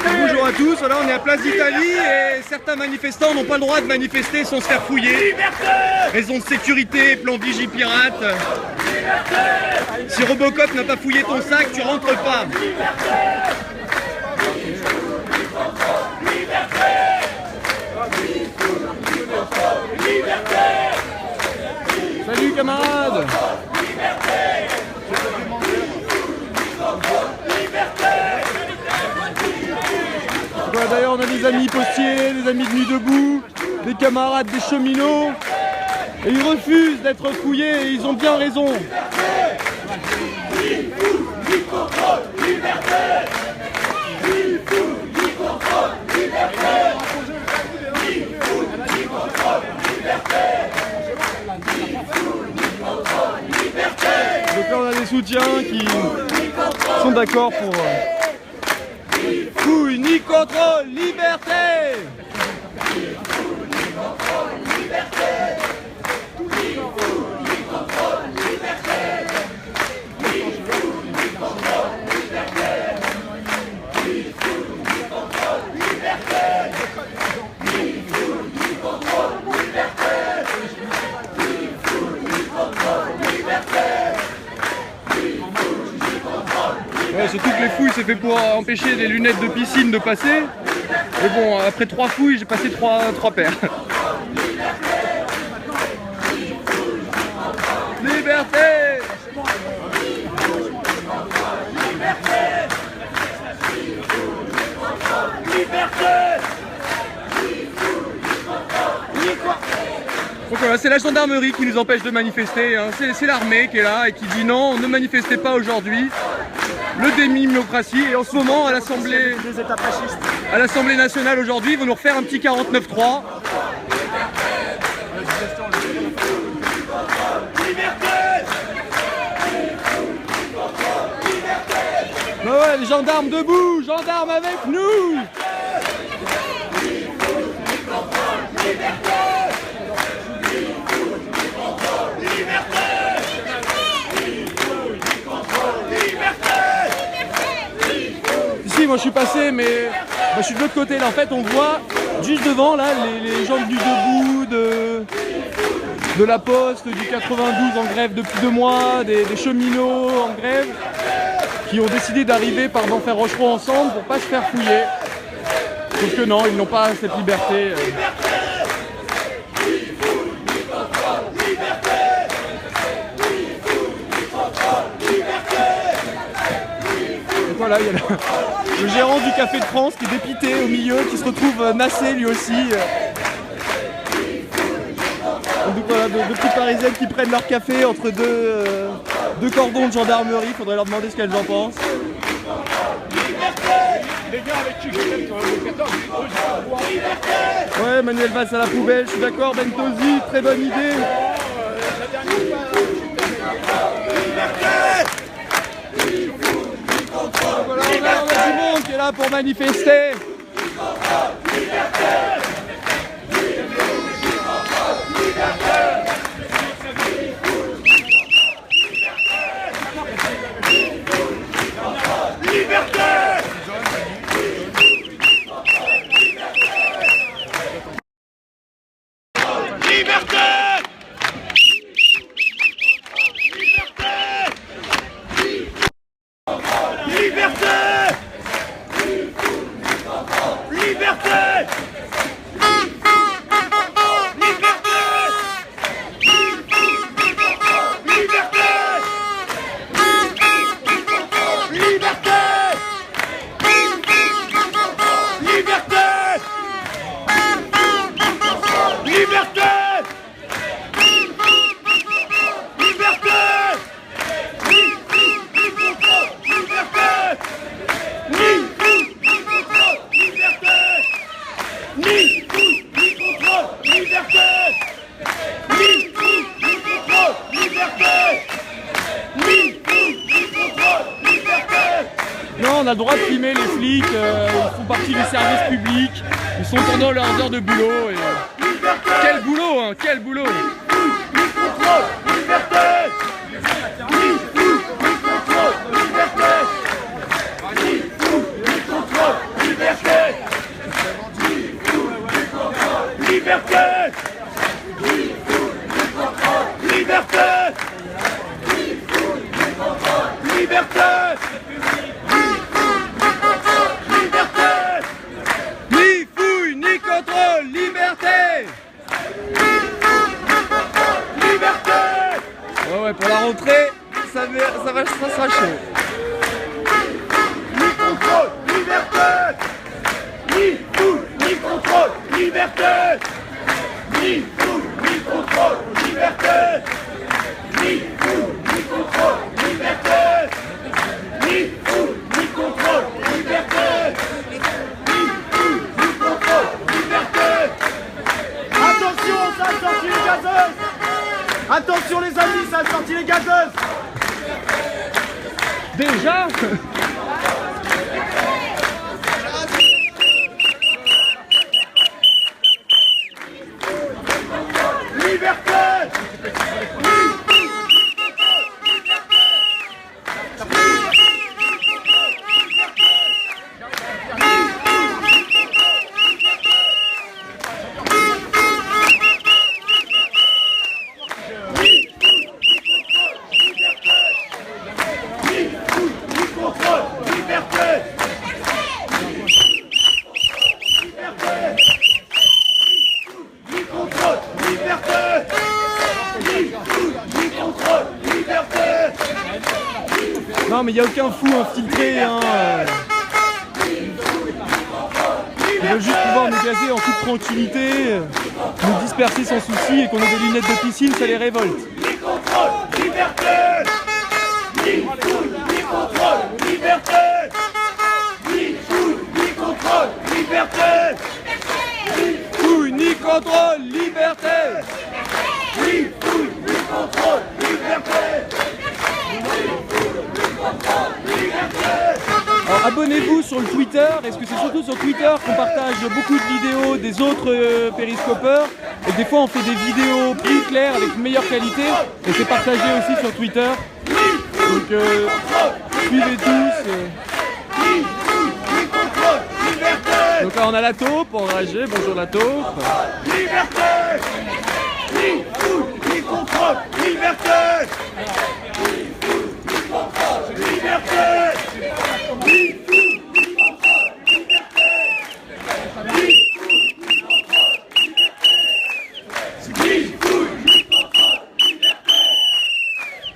Bonjour à tous, voilà, on est à Place d'Italie et certains manifestants n'ont pas le droit de manifester sans se faire fouiller. Raison de sécurité, plan Vigipirate. Si Robocop n'a pas fouillé ton sac, tu rentres pas. Salut camarades. D'ailleurs on a des amis postiers, des amis de Nuit Debout, des camarades des cheminots, et ils refusent d'être fouillés et ils ont bien raison. Donc là on a des soutiens qui sont d'accord pour... Fouille, ni contrôle, liberté! Ouais, surtout que les fouilles c'est fait pour empêcher les lunettes de piscine de passer. Et bon, après 3 fouilles, j'ai passé 3 paires. Liberté! Donc voilà, c'est la gendarmerie qui nous empêche de manifester, hein. C'est l'armée qui est là et qui dit non, ne manifestez pas aujourd'hui. Le démocratie, et en ce moment à l'Assemblée nationale aujourd'hui, ils vont nous refaire un petit 49.3. Bah ouais, les gendarmes debout, gendarmes avec nous. Ici, moi je suis passé, mais je suis de l'autre côté. Là, en fait, on voit juste devant là les gens du Debout, de la Poste, du 92 en grève depuis 2 mois, des cheminots en grève, qui ont décidé d'arriver par d'Enfer Rochereau ensemble pour pas se faire fouiller. Sauf que non, ils n'ont pas cette liberté. Donc voilà, il y a le gérant du Café de France qui est dépité au milieu, qui se retrouve nassé lui aussi. Donc voilà, deux petites parisiennes qui prennent leur café entre deux cordons de gendarmerie, il faudrait leur demander ce qu'elles en pensent. Les gars avec qui je t'aime quand même le 14, ouais, Manuel Valls à la poubelle, je suis d'accord, Bentosi, très bonne idée. Voilà, on a du monde qui est là pour manifester. On a le droit de filmer les flics, ils font partie des services publics, ils sont pendant leurs heures de boulot. Et... Quel boulot, hein, quel boulot! Liberté. Liberté. Ni fouille, ni contrôle, liberté. Liberté. Ouais, pour la rentrée, ça sera chaud. Ni contrôle, liberté. Ni fouille, ni contrôle, liberté. Ni fouille, ni contrôle, liberté. Ni fouille, ni contrôle, liberté. Ni fouille, ni contrôle, liberté. Ni fouille, ni contrôle, liberté. Attention, ça a sorti les gazeuses. Attention les amis, ça a sorti les gazeuses. Déjà Liberté. Non mais il n'y a aucun fou infiltré hein. Ils veulent juste pouvoir nous gazer en toute tranquillité, nous disperser sans souci et qu'on ait des lunettes de piscine, ça les révolte. Ni contrôle, liberté. Ni fouille, ni contrôle, liberté. Ni fouille, ni contrôle, liberté. Fouille, ni contrôle, liberté. Ni fouille, ni contrôle, liberté. Alors abonnez-vous sur le Twitter, est-ce que c'est surtout sur Twitter qu'on partage beaucoup de vidéos des autres périscopeurs et des fois on fait des vidéos plus claires avec une meilleure qualité et c'est partagé aussi sur Twitter. Donc suivez tous. Donc là on a la taupe, enragée, bonjour la taupe. Liberté. Ni fouille, ni contrôle, liberté. Liberté. Ni fouille, ni contrôle, liberté. Ni fouille, ni contrôle, liberté. Ni fouille, ni contrôle, liberté.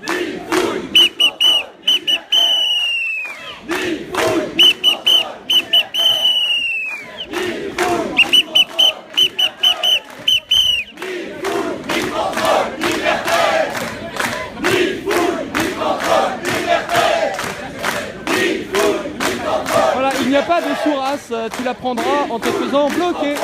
Ni fouille, ni contrôle, liberté. Ni fouille, ni contrôle, liberté. Ni fouille, ni contrôle, liberté. Ni fouille, ni contrôle, liberté. Ni fouille, ni contrôle, liberté. Voilà, il n'y a pas de sourasse, tu la prendras en te faisant bloquer.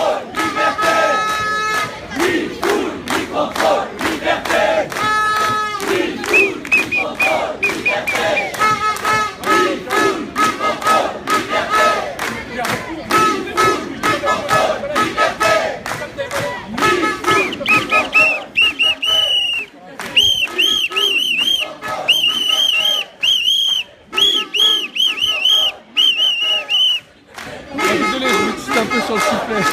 Désolé, je me tire un peu sur le sifflet.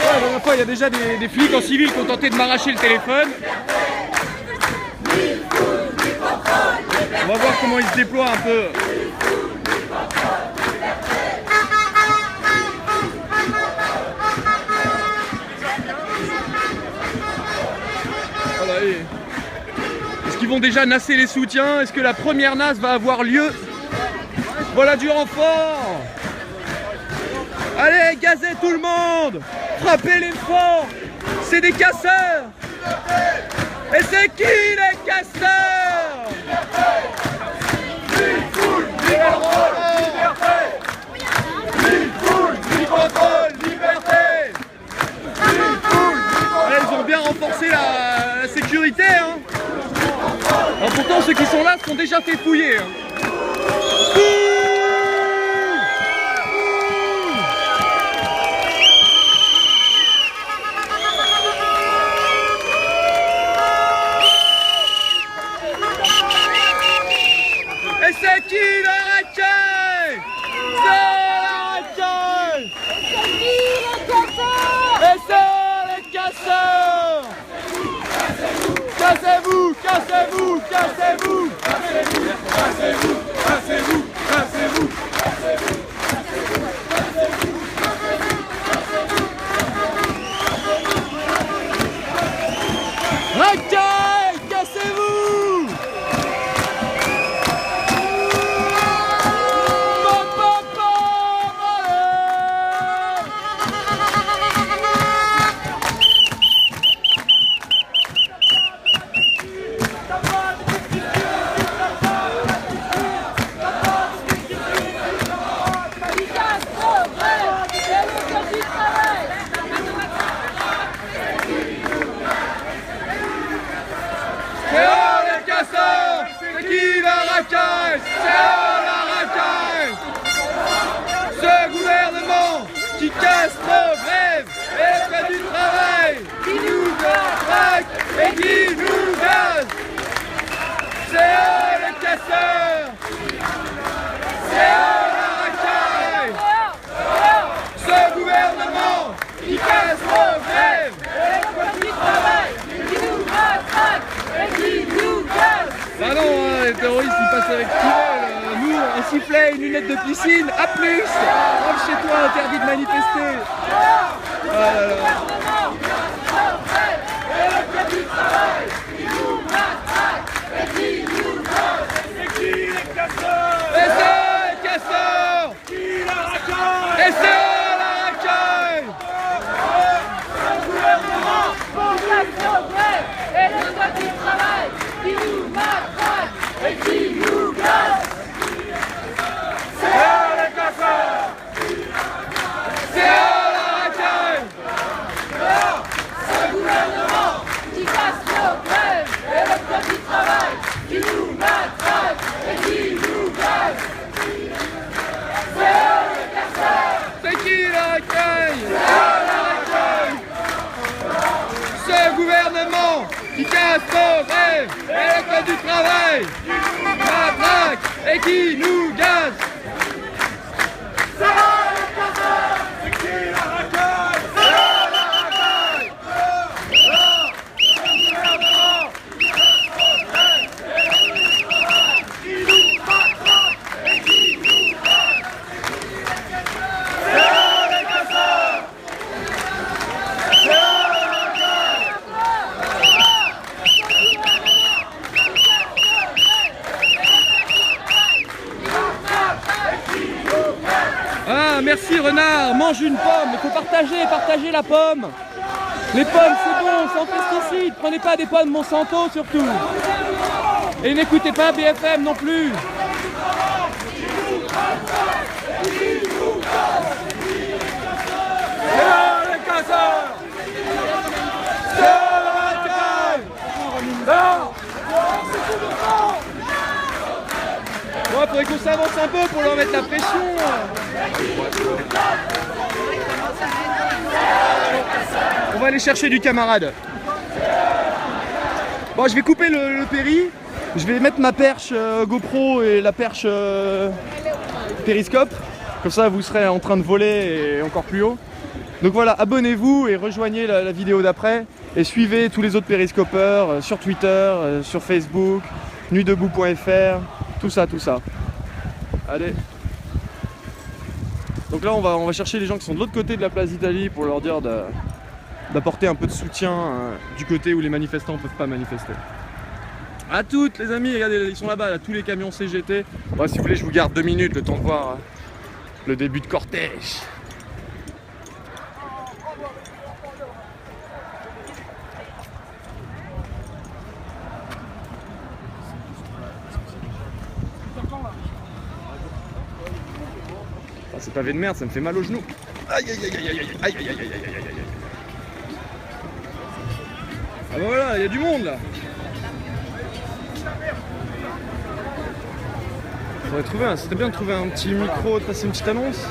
La dernière fois, il y a déjà des flics en civil qui ont tenté de m'arracher le téléphone. On va voir comment ils se déploient un peu. Voilà, et... Est-ce qu'ils vont déjà nasser les soutiens? Est-ce que la première nasse va avoir lieu? Voilà du renfort. Allez, gazez tout le monde. Frappez-les fort. C'est des casseurs. Et c'est qui les casseurs? Ils ont bien renforcé la sécurité hein. Alors pourtant ceux qui sont là se sont déjà fait fouiller hein. Et c'est qui le raquet? C'est le raquet! Et c'est les casseurs! Castro grève. Et le code du travail qui nous matraque et qui nous casse. Bah non, hein, les terroristes ils passent avec ce qu'ils veulent. Nous, un sifflet, une lunette de piscine, à plus. Rentre chez toi, interdit de manifester. Ah là là. Et le code du travail qui nous matraque et qui nous casse. Et qui les casseurs? Et c'est les casseurs. Qui la racaille? Et c'est la racaille. Pour Castro grève et le code du travail qui nous matraque et qui nous casse. C'est les casseurs. C'est la racaille. Ce gouvernement qui Castro grève et le code du travail qui nous matraque et qui nous casse. C'est les casseurs. C'est qui la racaille? C'est la racaille. Ce gouvernement qui casse nos rêves et le code du travail matraque et qui nous gaze. C'est les casseurs. C'est qui la racaille? C'est la racaille. Qui nous matraque et qui nous casse. C'est les casseurs. C'est la racaille. Ah, merci renard, mange une pomme, il faut partager la pomme. Les pommes c'est bon, sans pesticides, prenez pas des pommes Monsanto surtout. Et n'écoutez pas BFM non plus. C'est les casseurs. C'est la racaille. Non. Bon, faudrait qu'on s'avance un peu pour leur mettre la pression. On va aller chercher du camarade. Bon, je vais couper le péri. Je vais mettre ma perche GoPro et la perche périscope. Comme ça, vous serez en train de voler et encore plus haut. Donc voilà, abonnez-vous et rejoignez la vidéo d'après. Et suivez tous les autres périscopeurs sur Twitter, sur Facebook, nuitdebout.fr, tout ça. Allez. Donc là, on va chercher les gens qui sont de l'autre côté de la place d'Italie pour leur dire d'apporter un peu de soutien du côté où les manifestants ne peuvent pas manifester. À toutes les amis, regardez, ils sont là-bas, là, tous les camions CGT. Bon, si vous voulez, je vous garde 2 minutes, le temps de voir le début de cortège. Ah, c'est pavé de merde, ça me fait mal aux genoux. Aïe aïe aïe aïe aïe aïe aïe aïe aïe aïe aïe aïe. Ah bah voilà, il y a du monde là. C'était bien de trouver un petit micro, de passer une petite annonce.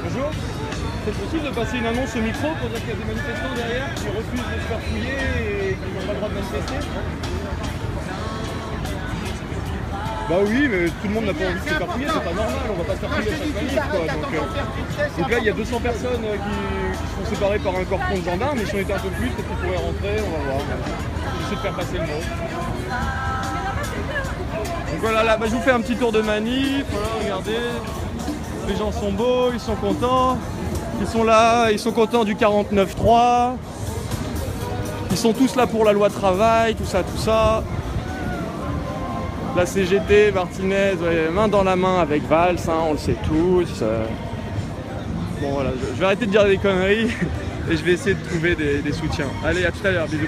Bonjour. C'est possible de passer une annonce au micro pour dire qu'il y a des manifestants derrière qui refusent de se faire fouiller et qui n'ont pas le droit de manifester? Bah oui, mais tout le monde n'a pas envie de se faire fouiller, c'est pas normal, on va pas se faire fouiller à chaque manif quoi. Donc là il y a 200 personnes qui sont séparées par un cordon de gendarmes, mais si on était un peu plus, peut-être qu'on pourrait rentrer, on va voir. J'essaie de faire passer le mot. Donc voilà, là, bah, je vous fais un petit tour de manif, voilà, regardez. Les gens sont beaux, ils sont contents. Ils sont là, ils sont contents du 49.3. Ils sont tous là pour la loi travail, tout ça. La CGT, Martinez, ouais, main dans la main avec Valls, hein, on le sait tous. Bon voilà, je vais arrêter de dire des conneries et je vais essayer de trouver des soutiens. Allez, à tout à l'heure, bisous.